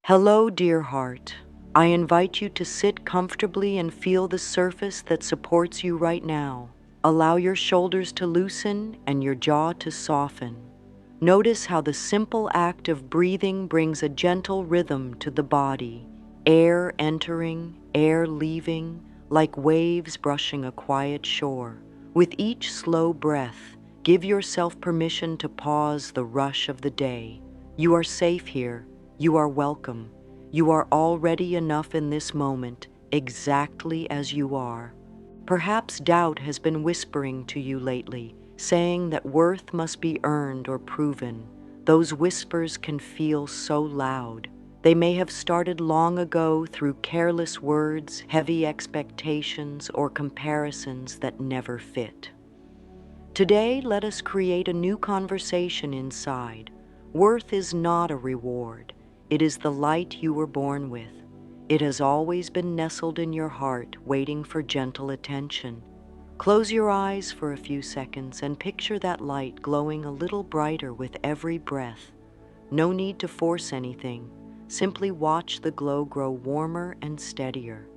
Hello, dear heart. I invite you to sit comfortably and feel the surface that supports you right now. Allow your shoulders to loosen and your jaw to soften. Notice how the simple act of breathing brings a gentle rhythm to the body. Air entering, air leaving, like waves brushing a quiet shore. With each slow breath, give yourself permission to pause the rush of the day. You are safe here. You are welcome. You are already enough in this moment, exactly as you are. Perhaps doubt has been whispering to you lately, saying that worth must be earned or proven. Those whispers can feel so loud. They may have started long ago through careless words, heavy expectations, or comparisons that never fit. Today, let us create a new conversation inside. Worth is not a reward. It is the light you were born with. It has always been nestled in your heart, waiting for gentle attention. Close your eyes for a few seconds and picture that light glowing a little brighter with every breath. No need to force anything. Simply watch the glow grow warmer and steadier.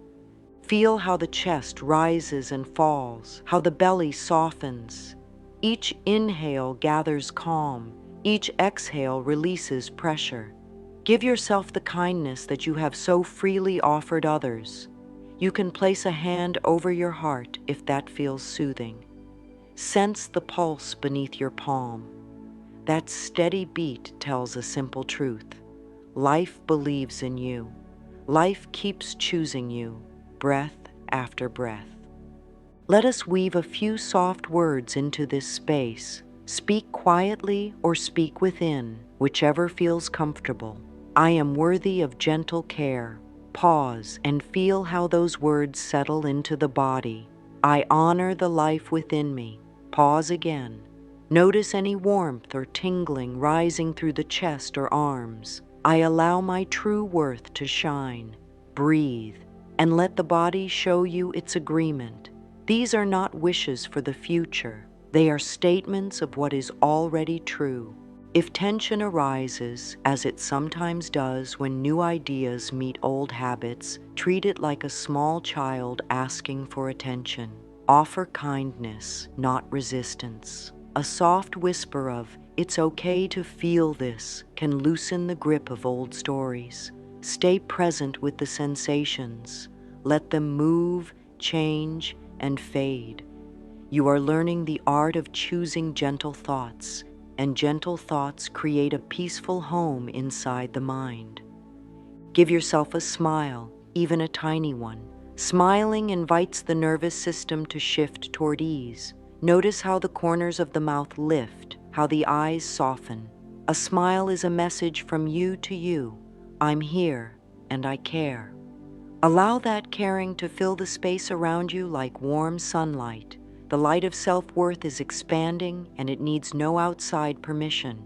Feel how the chest rises and falls, how the belly softens. Each inhale gathers calm. Each exhale releases pressure. Give yourself the kindness that you have so freely offered others. You can place a hand over your heart if that feels soothing. Sense the pulse beneath your palm. That steady beat tells a simple truth. Life believes in you. Life keeps choosing you, breath after breath. Let us weave a few soft words into this space. Speak quietly or speak within, whichever feels comfortable. I am worthy of gentle care. Pause and feel how those words settle into the body. I honor the life within me. Pause again. Notice any warmth or tingling rising through the chest or arms. I allow my true worth to shine. Breathe and let the body show you its agreement. These are not wishes for the future. They are statements of what is already true. If tension arises, as it sometimes does when new ideas meet old habits, treat it like a small child asking for attention. Offer kindness, not resistance. A soft whisper of, "It's okay to feel this," can loosen the grip of old stories. Stay present with the sensations. Let them move, change, and fade. You are learning the art of choosing gentle thoughts, and gentle thoughts create a peaceful home inside the mind. Give yourself a smile, even a tiny one. Smiling invites the nervous system to shift toward ease. Notice how the corners of the mouth lift, how the eyes soften. A smile is a message from you to you. I'm here, and I care. Allow that caring to fill the space around you like warm sunlight. The light of self-worth is expanding, and it needs no outside permission.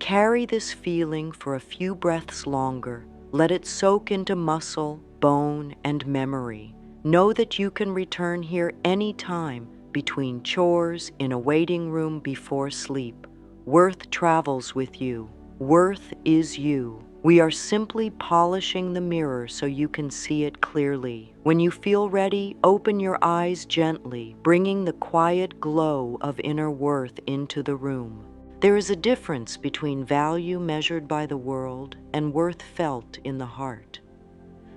Carry this feeling for a few breaths longer. Let it soak into muscle, bone, and memory. Know that you can return here anytime, between chores, in a waiting room, before sleep. Worth travels with you. Worth is you. We are simply polishing the mirror so you can see it clearly. When you feel ready, open your eyes gently, bringing the quiet glow of inner worth into the room. There is a difference between value measured by the world and worth felt in the heart.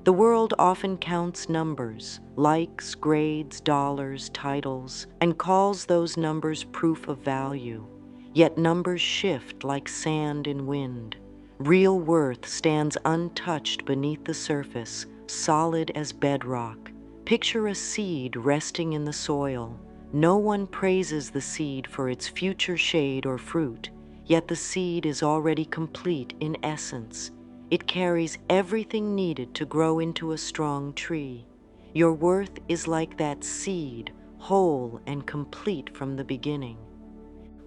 The world often counts numbers, likes, grades, dollars, titles, and calls those numbers proof of value. Yet numbers shift like sand in wind. Real worth stands untouched beneath the surface, solid as bedrock. Picture a seed resting in the soil. No one praises the seed for its future shade or fruit, yet the seed is already complete in essence. It carries everything needed to grow into a strong tree. Your worth is like that seed, whole and complete from the beginning.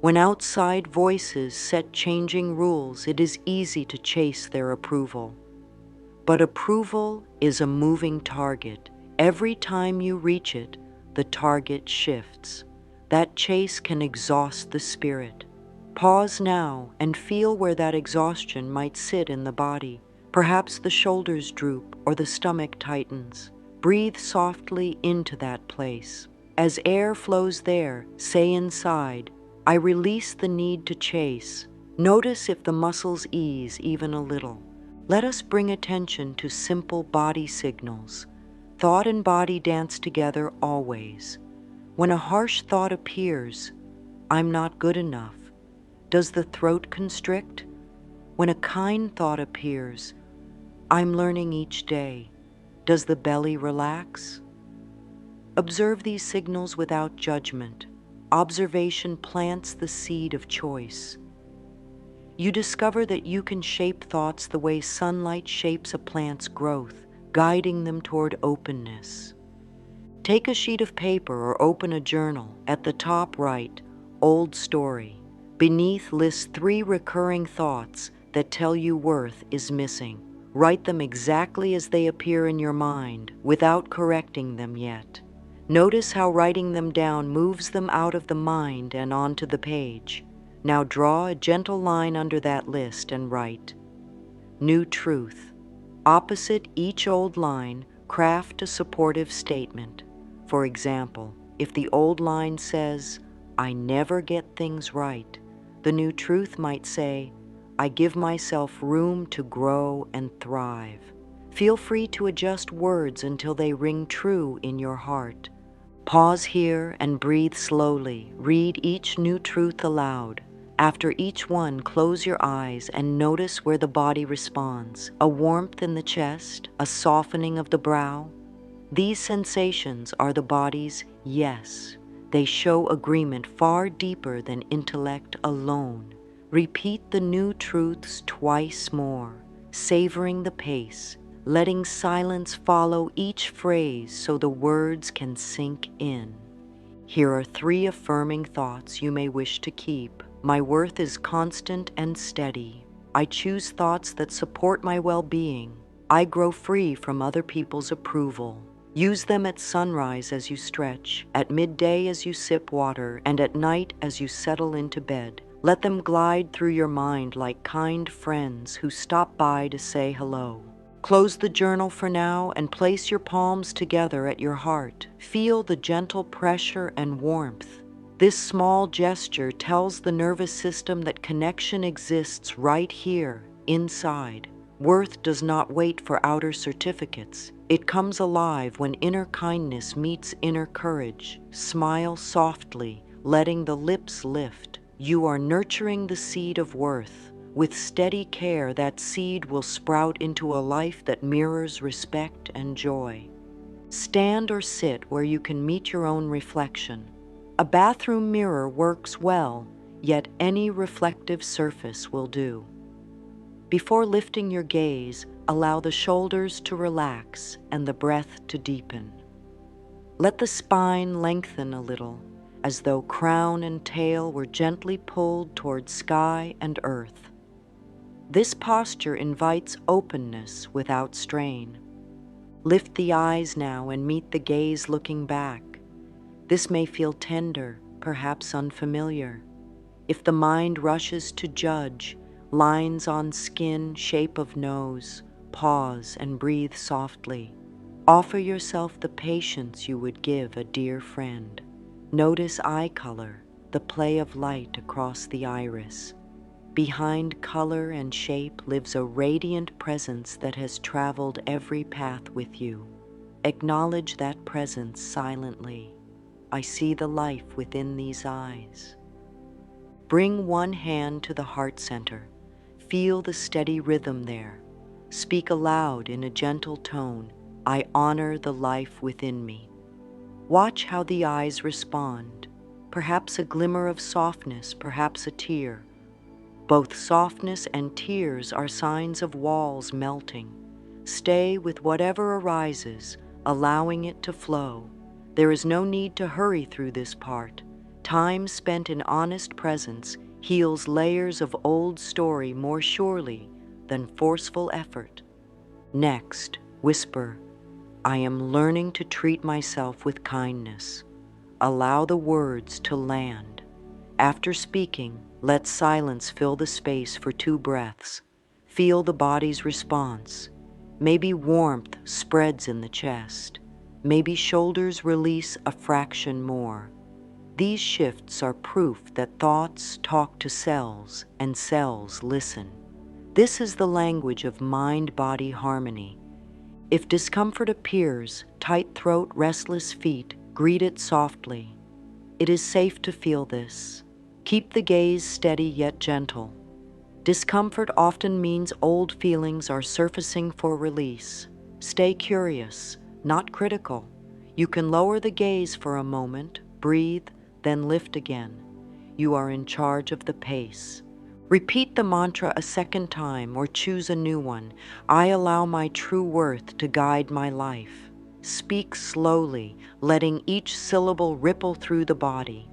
When outside voices set changing rules, it is easy to chase their approval. But approval is a moving target. Every time you reach it, the target shifts. That chase can exhaust the spirit. Pause now and feel where that exhaustion might sit in the body. Perhaps the shoulders droop or the stomach tightens. Breathe softly into that place. As air flows there, say inside, I release the need to chase. Notice if the muscles ease even a little. Let us bring attention to simple body signals. Thought and body dance together always. When a harsh thought appears, I'm not good enough, does the throat constrict? When a kind thought appears, I'm learning each day, does the belly relax? Observe these signals without judgment. Observation plants the seed of choice. You discover that you can shape thoughts the way sunlight shapes a plant's growth, guiding them toward openness. Take a sheet of paper or open a journal. At the top write, old story. Beneath list 3 recurring thoughts that tell you worth is missing. Write them exactly as they appear in your mind, without correcting them yet. Notice how writing them down moves them out of the mind and onto the page. Now draw a gentle line under that list and write, new truth. Opposite each old line, craft a supportive statement. For example, if the old line says, I never get things right, the new truth might say, I give myself room to grow and thrive. Feel free to adjust words until they ring true in your heart. Pause here and breathe slowly. Read each new truth aloud. After each one, close your eyes and notice where the body responds. A warmth in the chest, a softening of the brow. These sensations are the body's yes. They show agreement far deeper than intellect alone. Repeat the new truths twice more, savoring the pace, letting silence follow each phrase so the words can sink in. Here are 3 affirming thoughts you may wish to keep. My worth is constant and steady. I choose thoughts that support my well-being. I grow free from other people's approval. Use them at sunrise as you stretch, at midday as you sip water, and at night as you settle into bed. Let them glide through your mind like kind friends who stop by to say hello. Close the journal for now and place your palms together at your heart. Feel the gentle pressure and warmth. This small gesture tells the nervous system that connection exists right here, inside. Worth does not wait for outer certificates. It comes alive when inner kindness meets inner courage. Smile softly, letting the lips lift. You are nurturing the seed of worth. With steady care, that seed will sprout into a life that mirrors respect and joy. Stand or sit where you can meet your own reflection. A bathroom mirror works well, yet any reflective surface will do. Before lifting your gaze, allow the shoulders to relax and the breath to deepen. Let the spine lengthen a little, as though crown and tail were gently pulled toward sky and earth. This posture invites openness without strain. Lift the eyes now and meet the gaze looking back. This may feel tender, perhaps unfamiliar. If the mind rushes to judge, lines on skin, shape of nose, pause and breathe softly. Offer yourself the patience you would give a dear friend. Notice eye color, the play of light across the iris. Behind color and shape lives a radiant presence that has traveled every path with you. Acknowledge that presence silently. I see the life within these eyes. Bring one hand to the heart center. Feel the steady rhythm there. Speak aloud in a gentle tone, I honor the life within me. Watch how the eyes respond. Perhaps a glimmer of softness, perhaps a tear. Both softness and tears are signs of walls melting. Stay with whatever arises, allowing it to flow. There is no need to hurry through this part. Time spent in honest presence heals layers of old story more surely than forceful effort. Next, whisper, I am learning to treat myself with kindness. Allow the words to land. After speaking, let silence fill the space for 2 breaths. Feel the body's response. Maybe warmth spreads in the chest. Maybe shoulders release a fraction more. These shifts are proof that thoughts talk to cells and cells listen. This is the language of mind-body harmony. If discomfort appears, tight throat, restless feet, greet it softly. It is safe to feel this. Keep the gaze steady yet gentle. Discomfort often means old feelings are surfacing for release. Stay curious, not critical. You can lower the gaze for a moment, breathe, then lift again. You are in charge of the pace. Repeat the mantra a second time or choose a new one. I allow my true worth to guide my life. Speak slowly, letting each syllable ripple through the body.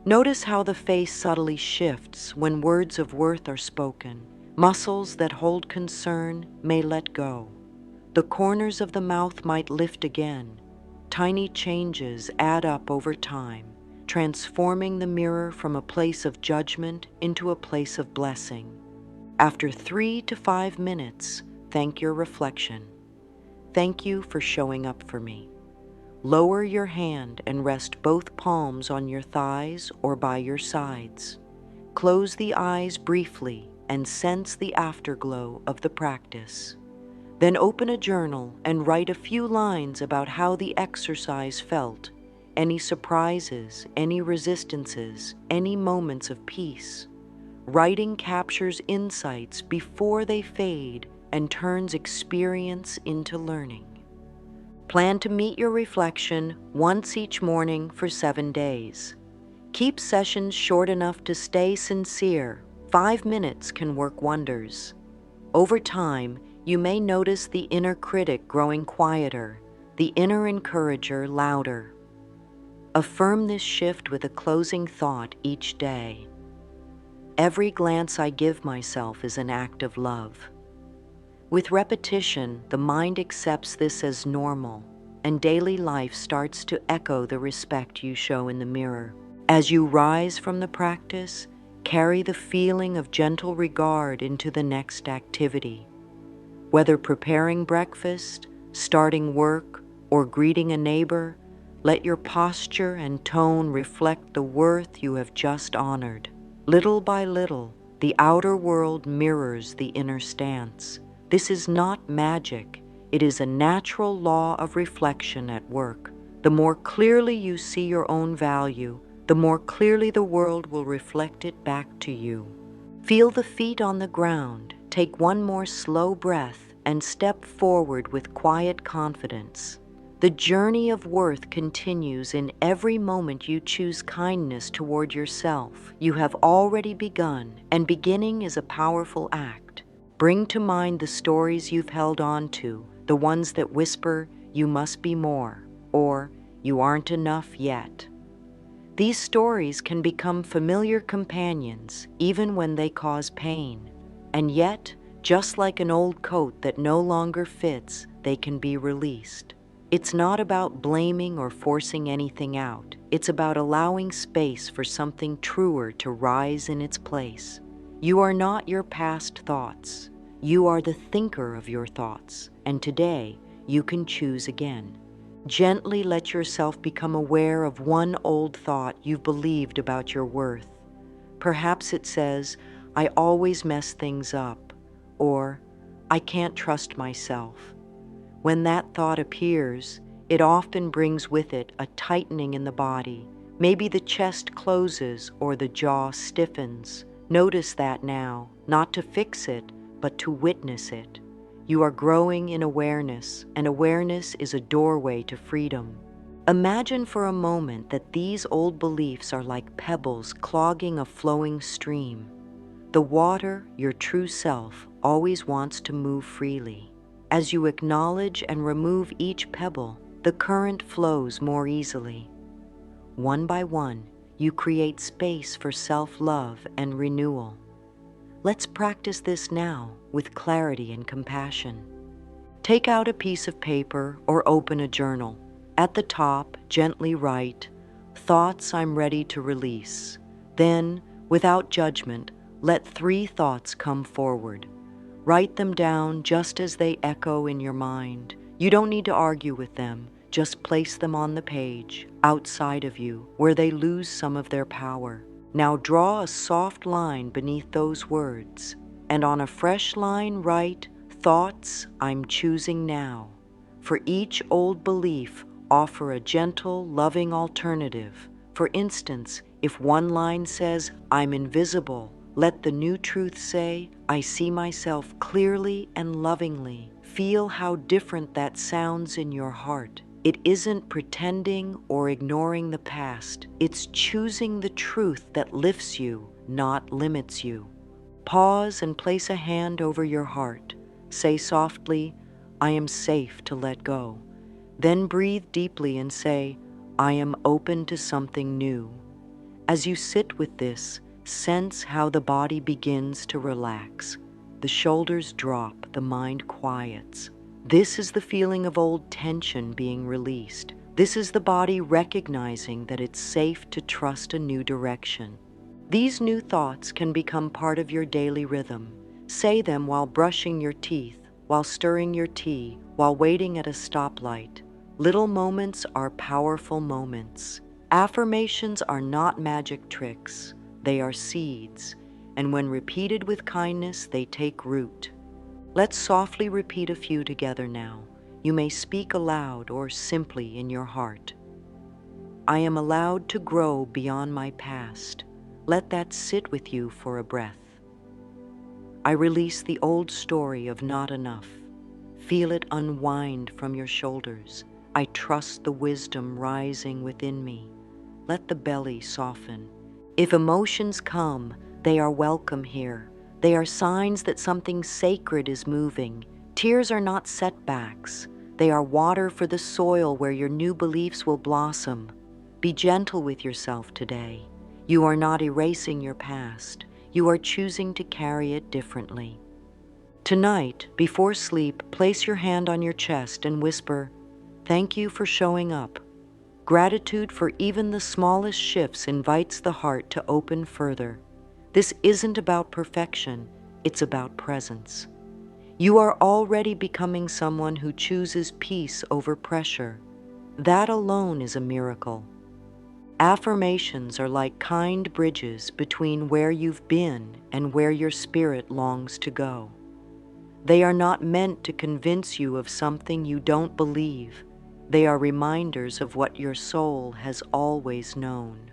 Notice how the face subtly shifts when words of worth are spoken. Muscles that hold concern may let go. The corners of the mouth might lift again. Tiny changes add up over time, transforming the mirror from a place of judgment into a place of blessing. After 3 to 5 minutes, thank your reflection. Thank you for showing up for me. Lower your hand and rest both palms on your thighs or by your sides. Close the eyes briefly and sense the afterglow of the practice. Then open a journal and write a few lines about how the exercise felt, any surprises, any resistances, any moments of peace. Writing captures insights before they fade and turns experience into learning. Plan to meet your reflection once each morning for 7 days. Keep sessions short enough to stay sincere. 5 minutes can work wonders. Over time, you may notice the inner critic growing quieter, the inner encourager louder. Affirm this shift with a closing thought each day. Every glance I give myself is an act of love. With repetition, the mind accepts this as normal, and daily life starts to echo the respect you show in the mirror. As you rise from the practice, carry the feeling of gentle regard into the next activity. Whether preparing breakfast, starting work, or greeting a neighbor, let your posture and tone reflect the worth you have just honored. Little by little, the outer world mirrors the inner stance. This is not magic. It is a natural law of reflection at work. The more clearly you see your own value, the more clearly the world will reflect it back to you. Feel the feet on the ground. Take one more slow breath and step forward with quiet confidence. The journey of worth continues in every moment you choose kindness toward yourself. You have already begun, and beginning is a powerful act. Bring to mind the stories you've held on to, the ones that whisper, "You must be more," or "You aren't enough yet." These stories can become familiar companions, even when they cause pain. And yet, just like an old coat that no longer fits, they can be released. It's not about blaming or forcing anything out. It's about allowing space for something truer to rise in its place. You are not your past thoughts. You are the thinker of your thoughts, and today you can choose again. Gently let yourself become aware of one old thought you've believed about your worth. Perhaps it says, "I always mess things up," or "I can't trust myself." When that thought appears, it often brings with it a tightening in the body. Maybe the chest closes or the jaw stiffens. Notice that now, not to fix it, but to witness it. You are growing in awareness, and awareness is a doorway to freedom. Imagine for a moment that these old beliefs are like pebbles clogging a flowing stream. The water, your true self, always wants to move freely. As you acknowledge and remove each pebble, the current flows more easily. One by one, you create space for self-love and renewal. Let's practice this now with clarity and compassion. Take out a piece of paper or open a journal. At the top, gently write, "Thoughts I'm ready to release." Then, without judgment, let 3 thoughts come forward. Write them down just as they echo in your mind. You don't need to argue with them. Just place them on the page, outside of you, where they lose some of their power. Now draw a soft line beneath those words, and on a fresh line write, "Thoughts I'm choosing now." For each old belief, offer a gentle, loving alternative. For instance, if one line says, "I'm invisible," let the new truth say, "I see myself clearly and lovingly." Feel how different that sounds in your heart. It isn't pretending or ignoring the past. It's choosing the truth that lifts you, not limits you. Pause and place a hand over your heart. Say softly, "I am safe to let go." Then breathe deeply and say, "I am open to something new." As you sit with this, sense how the body begins to relax. The shoulders drop, the mind quiets. This is the feeling of old tension being released. This is the body recognizing that it's safe to trust a new direction. These new thoughts can become part of your daily rhythm. Say them while brushing your teeth, while stirring your tea, while waiting at a stoplight. Little moments are powerful moments. Affirmations are not magic tricks. They are seeds, and when repeated with kindness, they take root. Let's softly repeat a few together now. You may speak aloud or simply in your heart. I am allowed to grow beyond my past. Let that sit with you for a breath. I release the old story of not enough. Feel it unwind from your shoulders. I trust the wisdom rising within me. Let the belly soften. If emotions come, they are welcome here. They are signs that something sacred is moving. Tears are not setbacks. They are water for the soil where your new beliefs will blossom. Be gentle with yourself today. You are not erasing your past. You are choosing to carry it differently. Tonight, before sleep, place your hand on your chest and whisper, "Thank you for showing up." Gratitude for even the smallest shifts invites the heart to open further. This isn't about perfection, it's about presence. You are already becoming someone who chooses peace over pressure. That alone is a miracle. Affirmations are like kind bridges between where you've been and where your spirit longs to go. They are not meant to convince you of something you don't believe. They are reminders of what your soul has always known.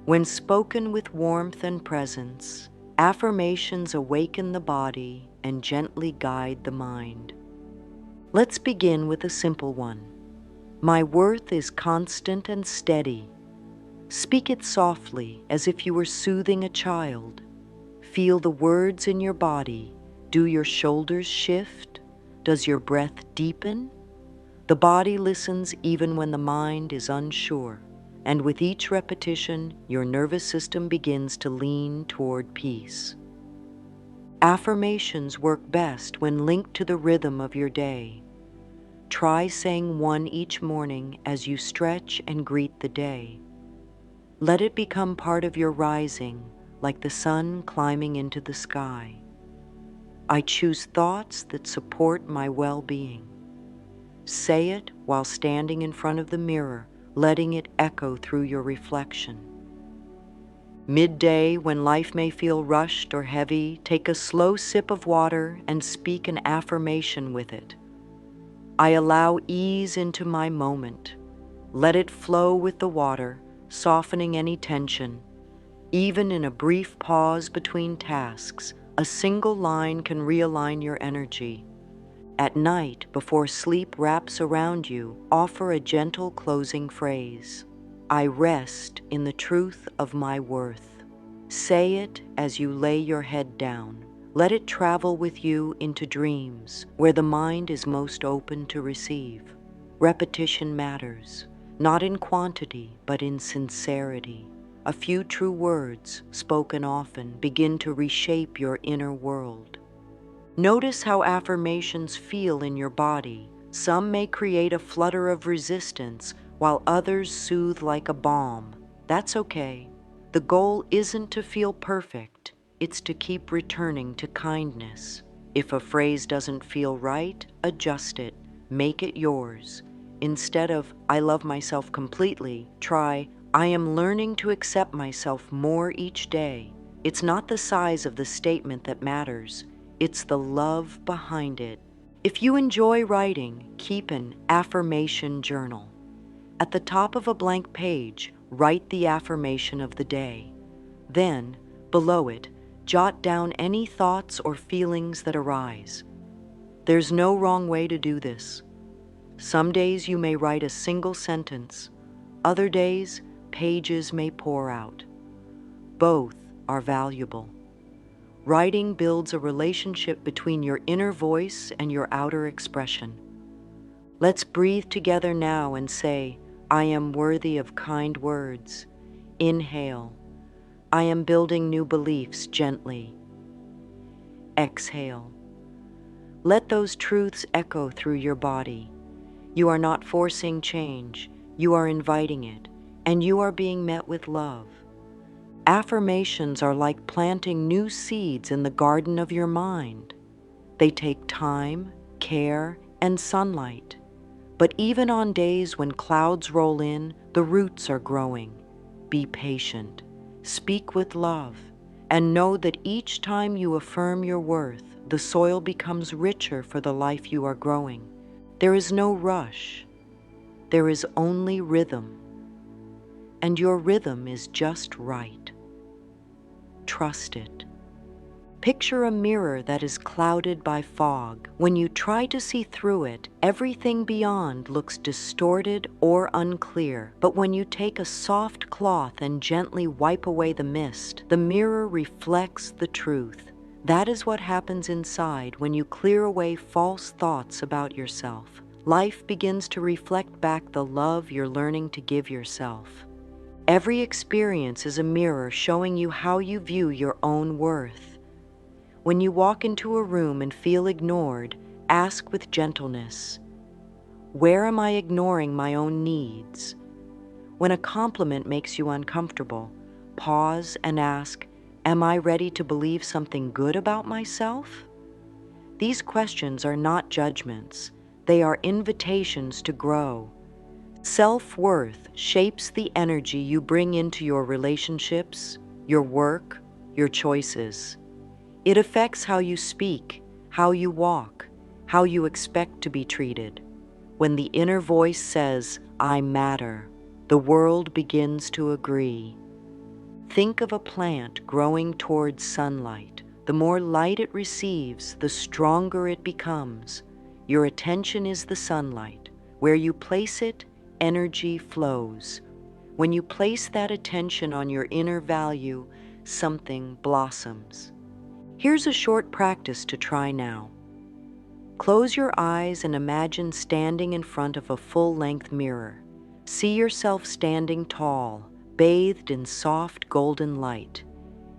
When spoken with warmth and presence, affirmations awaken the body and gently guide the mind. Let's begin with a simple one. My worth is constant and steady. Speak it softly as if you were soothing a child. Feel the words in your body. Do your shoulders shift? Does your breath deepen? The body listens even when the mind is unsure, and with each repetition, your nervous system begins to lean toward peace. Affirmations work best when linked to the rhythm of your day. Try saying one each morning as you stretch and greet the day. Let it become part of your rising, like the sun climbing into the sky. I choose thoughts that support my well-being. Say it while standing in front of the mirror, letting it echo through your reflection. Midday, when life may feel rushed or heavy, take a slow sip of water and speak an affirmation with it. I allow ease into my moment. Let it flow with the water, softening any tension. Even in a brief pause between tasks, a single line can realign your energy. At night, before sleep wraps around you, offer a gentle closing phrase. I rest in the truth of my worth. Say it as you lay your head down. Let it travel with you into dreams, where the mind is most open to receive. Repetition matters, not in quantity, but in sincerity. A few true words, spoken often, begin to reshape your inner world. Notice how affirmations feel in your body. Some may create a flutter of resistance, while others soothe like a balm. That's okay. The goal isn't to feel perfect, it's to keep returning to kindness. If a phrase doesn't feel right, adjust it. Make it yours. Instead of, I love myself completely, try, I am learning to accept myself more each day. It's not the size of the statement that matters. It's the love behind it. If you enjoy writing, keep an affirmation journal. At the top of a blank page, write the affirmation of the day. Then, below it, jot down any thoughts or feelings that arise. There's no wrong way to do this. Some days you may write a single sentence. Other days, pages may pour out. Both are valuable. Writing builds a relationship between your inner voice and your outer expression. Let's breathe together now and say, I am worthy of kind words. Inhale. I am building new beliefs gently. Exhale. Let those truths echo through your body. You are not forcing change, you are inviting it, and you are being met with love. Affirmations are like planting new seeds in the garden of your mind. They take time, care, and sunlight. But even on days when clouds roll in, the roots are growing. Be patient, speak with love, and know that each time you affirm your worth, the soil becomes richer for the life you are growing. There is no rush. There is only rhythm. And your rhythm is just right. Trust it. Picture a mirror that is clouded by fog. When you try to see through it, everything beyond looks distorted or unclear. But when you take a soft cloth and gently wipe away the mist, the mirror reflects the truth. That is what happens inside when you clear away false thoughts about yourself. Life begins to reflect back the love you're learning to give yourself. Every experience is a mirror showing you how you view your own worth. When you walk into a room and feel ignored, ask with gentleness, where am I ignoring my own needs? When a compliment makes you uncomfortable, pause and ask, am I ready to believe something good about myself? These questions are not judgments. They are invitations to grow. Self-worth shapes the energy you bring into your relationships, your work, your choices. It affects how you speak, how you walk, how you expect to be treated. When the inner voice says, I matter, the world begins to agree. Think of a plant growing towards sunlight. The more light it receives, the stronger it becomes. Your attention is the sunlight. Where you place it, energy flows. When you place that attention on your inner value, something blossoms. Here's a short practice to try now. Close your eyes and imagine standing in front of a full-length mirror. See yourself standing tall, bathed in soft golden light.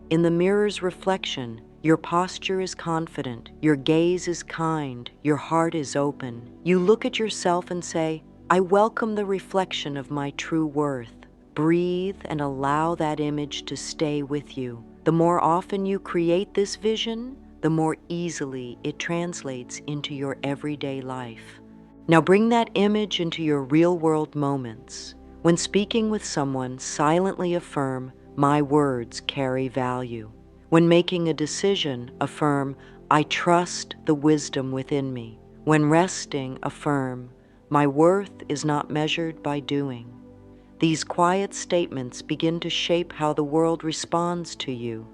In the mirror's reflection, your posture is confident, your gaze is kind, your heart is open. You look at yourself and say, I welcome the reflection of my true worth. Breathe and allow that image to stay with you. The more often you create this vision, the more easily it translates into your everyday life. Now bring that image into your real-world moments. When speaking with someone, silently affirm, my words carry value. When making a decision, affirm, I trust the wisdom within me. When resting, affirm, my worth is not measured by doing. These quiet statements begin to shape how the world responds to you.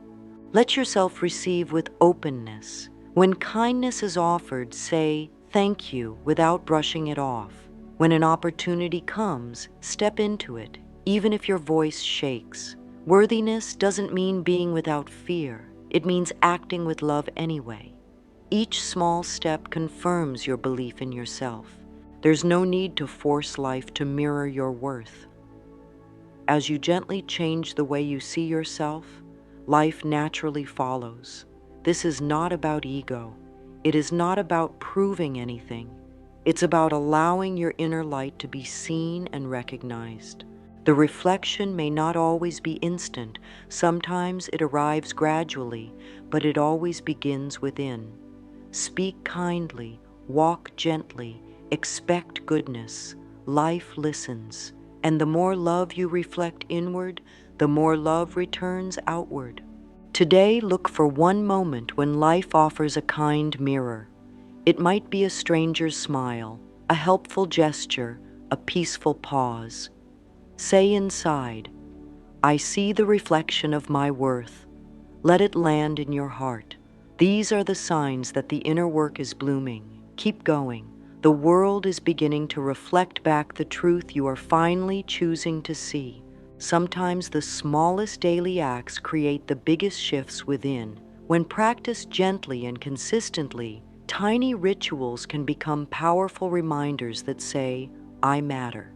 Let yourself receive with openness. When kindness is offered, say thank you without brushing it off. When an opportunity comes, step into it, even if your voice shakes. Worthiness doesn't mean being without fear. It means acting with love anyway. Each small step confirms your belief in yourself. There's no need to force life to mirror your worth. As you gently change the way you see yourself, life naturally follows. This is not about ego. It is not about proving anything. It's about allowing your inner light to be seen and recognized. The reflection may not always be instant. Sometimes it arrives gradually, but it always begins within. Speak kindly, walk gently, expect goodness. Life listens, and the more love you reflect inward, the more love returns outward. Today, look for one moment when life offers a kind mirror. It might be a stranger's smile, a helpful gesture, a peaceful pause. Say inside, I see the reflection of my worth. Let it land in your heart. These are the signs that the inner work is blooming. Keep going. The world is beginning to reflect back the truth you are finally choosing to see. Sometimes the smallest daily acts create the biggest shifts within. When practiced gently and consistently, tiny rituals can become powerful reminders that say, I matter.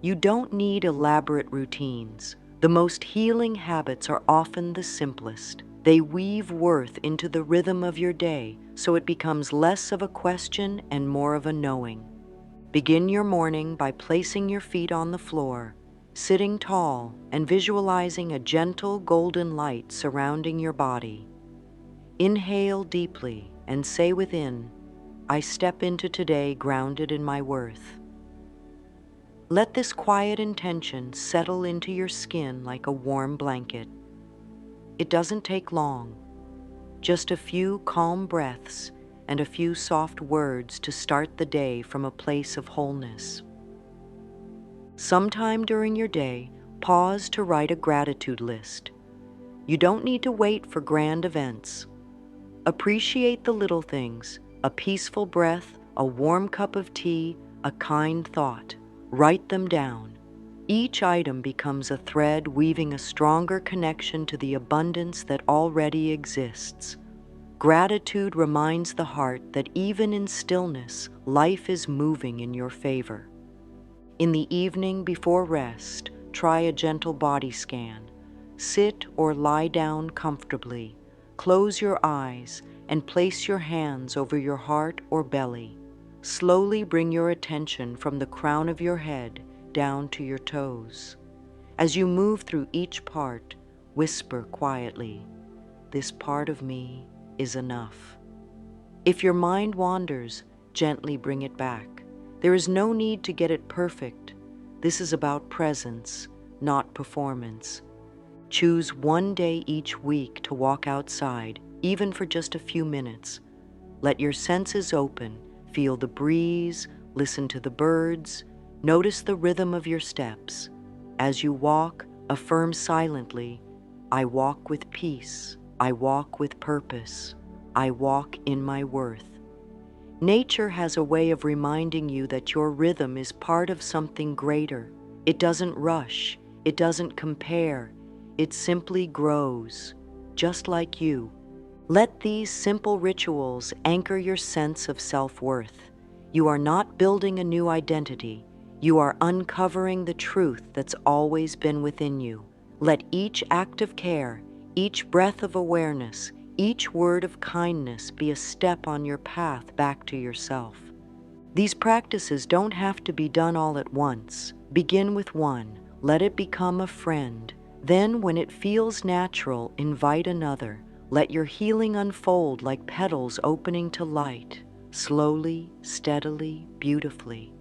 You don't need elaborate routines. The most healing habits are often the simplest. They weave worth into the rhythm of your day so it becomes less of a question and more of a knowing. Begin your morning by placing your feet on the floor, sitting tall and visualizing a gentle golden light surrounding your body. Inhale deeply and say within, I step into today grounded in my worth. Let this quiet intention settle into your skin like a warm blanket. It doesn't take long, just a few calm breaths and a few soft words to start the day from a place of wholeness. Sometime during your day, pause to write a gratitude list. You don't need to wait for grand events. Appreciate the little things, a peaceful breath, a warm cup of tea, a kind thought. Write them down. Each item becomes a thread weaving a stronger connection to the abundance that already exists. Gratitude reminds the heart that even in stillness, life is moving in your favor. In the evening before rest, try a gentle body scan. Sit or lie down comfortably. Close your eyes and place your hands over your heart or belly. Slowly bring your attention from the crown of your head down to your toes. As you move through each part, whisper quietly, this part of me is enough. If your mind wanders, gently bring it back. There is no need to get it perfect. This is about presence, not performance. Choose one day each week to walk outside, even for just a few minutes. Let your senses open, feel the breeze, listen to the birds, notice the rhythm of your steps. As you walk, affirm silently, I walk with peace, I walk with purpose, I walk in my worth. Nature has a way of reminding you that your rhythm is part of something greater. It doesn't rush, it doesn't compare, it simply grows, just like you. Let these simple rituals anchor your sense of self-worth. You are not building a new identity. You are uncovering the truth that's always been within you. Let each act of care, each breath of awareness, each word of kindness be a step on your path back to yourself. These practices don't have to be done all at once. Begin with one. Let it become a friend. Then, when it feels natural, invite another. Let your healing unfold like petals opening to light, slowly, steadily, beautifully.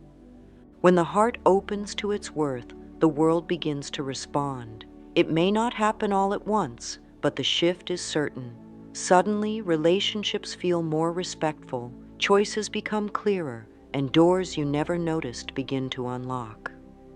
When the heart opens to its worth, the world begins to respond. It may not happen all at once, but the shift is certain. Suddenly, relationships feel more respectful, choices become clearer, and doors you never noticed begin to unlock.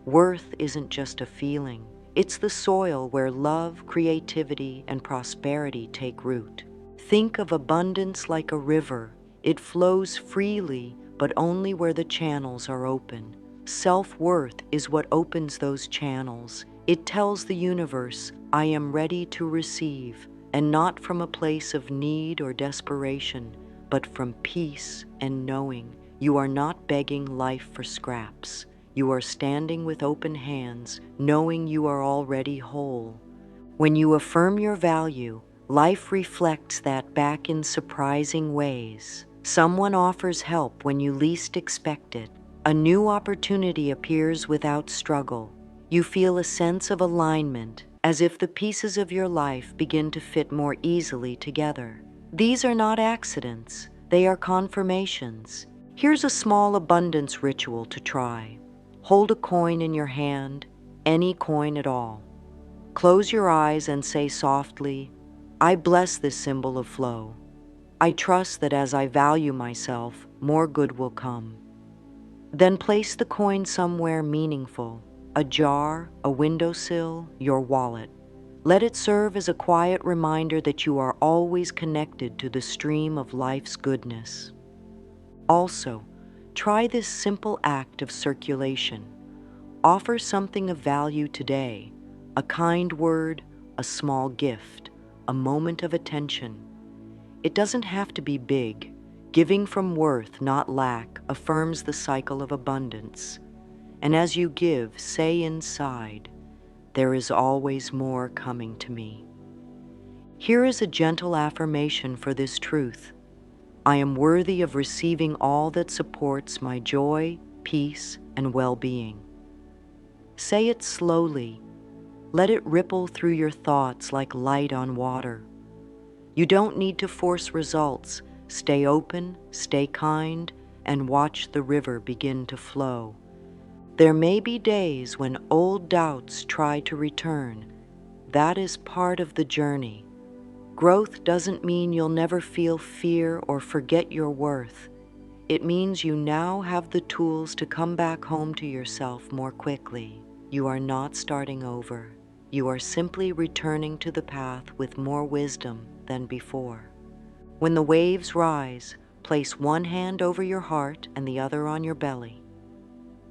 Worth isn't just a feeling. It's the soil where love, creativity, and prosperity take root. Think of abundance like a river. It flows freely, but only where the channels are open. Self-worth is what opens those channels. It tells the universe, I am ready to receive, and not from a place of need or desperation, but from peace and knowing. You are not begging life for scraps. You are standing with open hands, knowing you are already whole. When you affirm your value, life reflects that back in surprising ways. Someone offers help when you least expect it. A new opportunity appears without struggle. You feel a sense of alignment, as if the pieces of your life begin to fit more easily together. These are not accidents. They are confirmations. Here's a small abundance ritual to try. Hold a coin in your hand, any coin at all. Close your eyes and say softly, "I bless this symbol of flow. I trust that as I value myself, more good will come." Then place the coin somewhere meaningful, a jar, a windowsill, your wallet. Let it serve as a quiet reminder that you are always connected to the stream of life's goodness. Also, try this simple act of circulation. Offer something of value today, a kind word, a small gift, a moment of attention. It doesn't have to be big. Giving from worth, not lack, affirms the cycle of abundance. And as you give, say inside, "There is always more coming to me." Here is a gentle affirmation for this truth. I am worthy of receiving all that supports my joy, peace, and well-being. Say it slowly. Let it ripple through your thoughts like light on water. You don't need to force results. Stay open, stay kind, and watch the river begin to flow. There may be days when old doubts try to return. That is part of the journey. Growth doesn't mean you'll never feel fear or forget your worth. It means you now have the tools to come back home to yourself more quickly. You are not starting over. You are simply returning to the path with more wisdom than before. When the waves rise, place one hand over your heart and the other on your belly.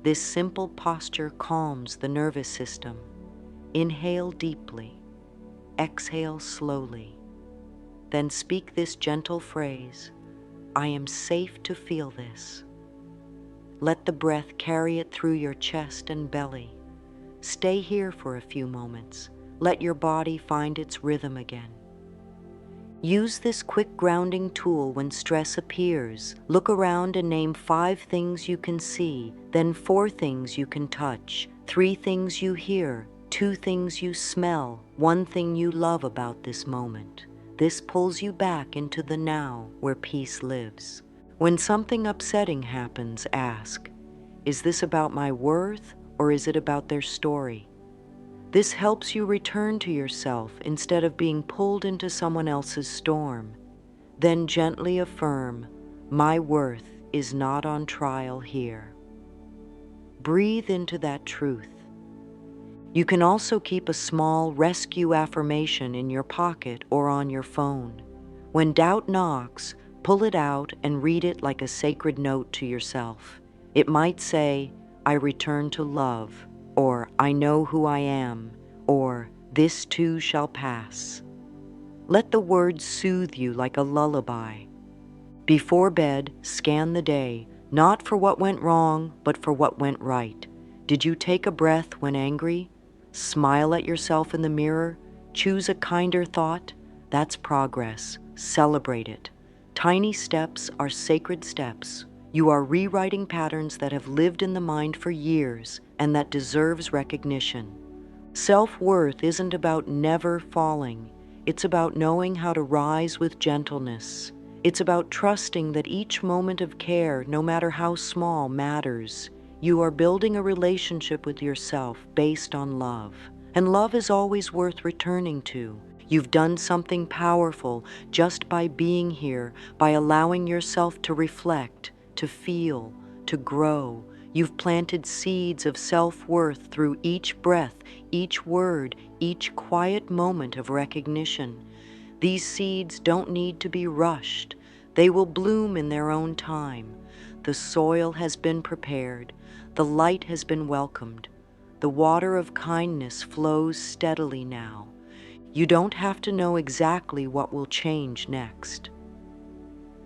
This simple posture calms the nervous system. Inhale deeply. Exhale slowly. Then speak this gentle phrase, "I am safe to feel this." Let the breath carry it through your chest and belly. Stay here for a few moments. Let your body find its rhythm again. Use this quick grounding tool when stress appears. Look around and name 5 things you can see, then 4 things you can touch, 3 things you hear, 2 things you smell, 1 thing you love about this moment. This pulls you back into the now where peace lives. When something upsetting happens, ask, "Is this about my worth or is it about their story?" This helps you return to yourself instead of being pulled into someone else's storm. Then gently affirm, "My worth is not on trial here." Breathe into that truth. You can also keep a small rescue affirmation in your pocket or on your phone. When doubt knocks, pull it out and read it like a sacred note to yourself. It might say, "I return to love," or "I know who I am," or "This too shall pass." Let the words soothe you like a lullaby. Before bed, scan the day, not for what went wrong, but for what went right. Did you take a breath when angry? Smile at yourself in the mirror? Choose a kinder thought? That's progress. Celebrate it. Tiny steps are sacred steps. You are rewriting patterns that have lived in the mind for years and that deserves recognition. Self-worth isn't about never falling. It's about knowing how to rise with gentleness. It's about trusting that each moment of care, no matter how small, matters. You are building a relationship with yourself based on love. And love is always worth returning to. You've done something powerful just by being here, by allowing yourself to reflect, to feel, to grow. You've planted seeds of self-worth through each breath, each word, each quiet moment of recognition. These seeds don't need to be rushed. They will bloom in their own time. The soil has been prepared. The light has been welcomed. The water of kindness flows steadily now. You don't have to know exactly what will change next.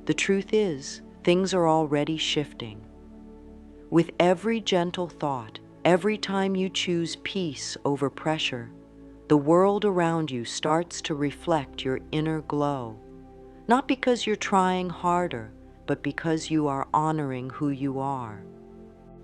The truth is, things are already shifting. With every gentle thought, every time you choose peace over pressure, the world around you starts to reflect your inner glow. Not because you're trying harder, but because you are honoring who you are.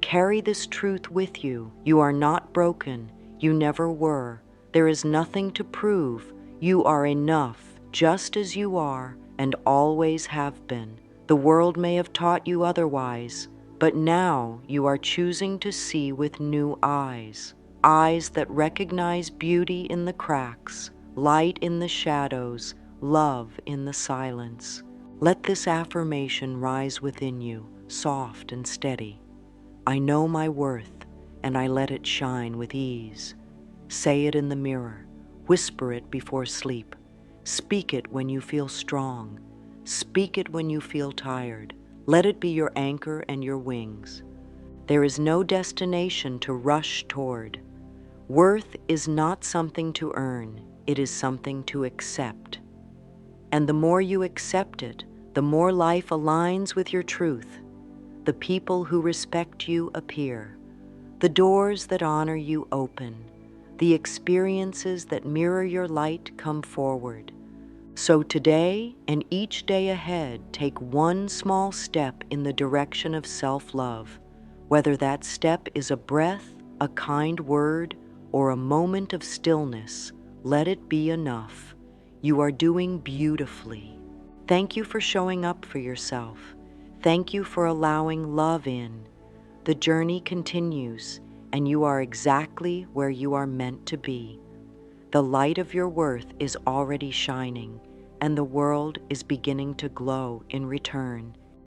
Carry this truth with you. You are not broken. You never were. There is nothing to prove. You are enough, just as you are, and always have been. The world may have taught you otherwise, but now you are choosing to see with new eyes, eyes that recognize beauty in the cracks, light in the shadows, love in the silence. Let this affirmation rise within you, soft and steady. I know my worth, and I let it shine with ease. Say it in the mirror. Whisper it before sleep. Speak it when you feel strong. Speak it when you feel tired. Let it be your anchor and your wings. There is no destination to rush toward. Worth is not something to earn. It is something to accept. And the more you accept it, the more life aligns with your truth. The people who respect you appear. The doors that honor you open. The experiences that mirror your light come forward. So today and each day ahead, take one small step in the direction of self-love. Whether that step is a breath, a kind word, or a moment of stillness, let it be enough. You are doing beautifully. Thank you for showing up for yourself. Thank you for allowing love in. The journey continues, and you are exactly where you are meant to be. The light of your worth is already shining, and the world is beginning to glow in return.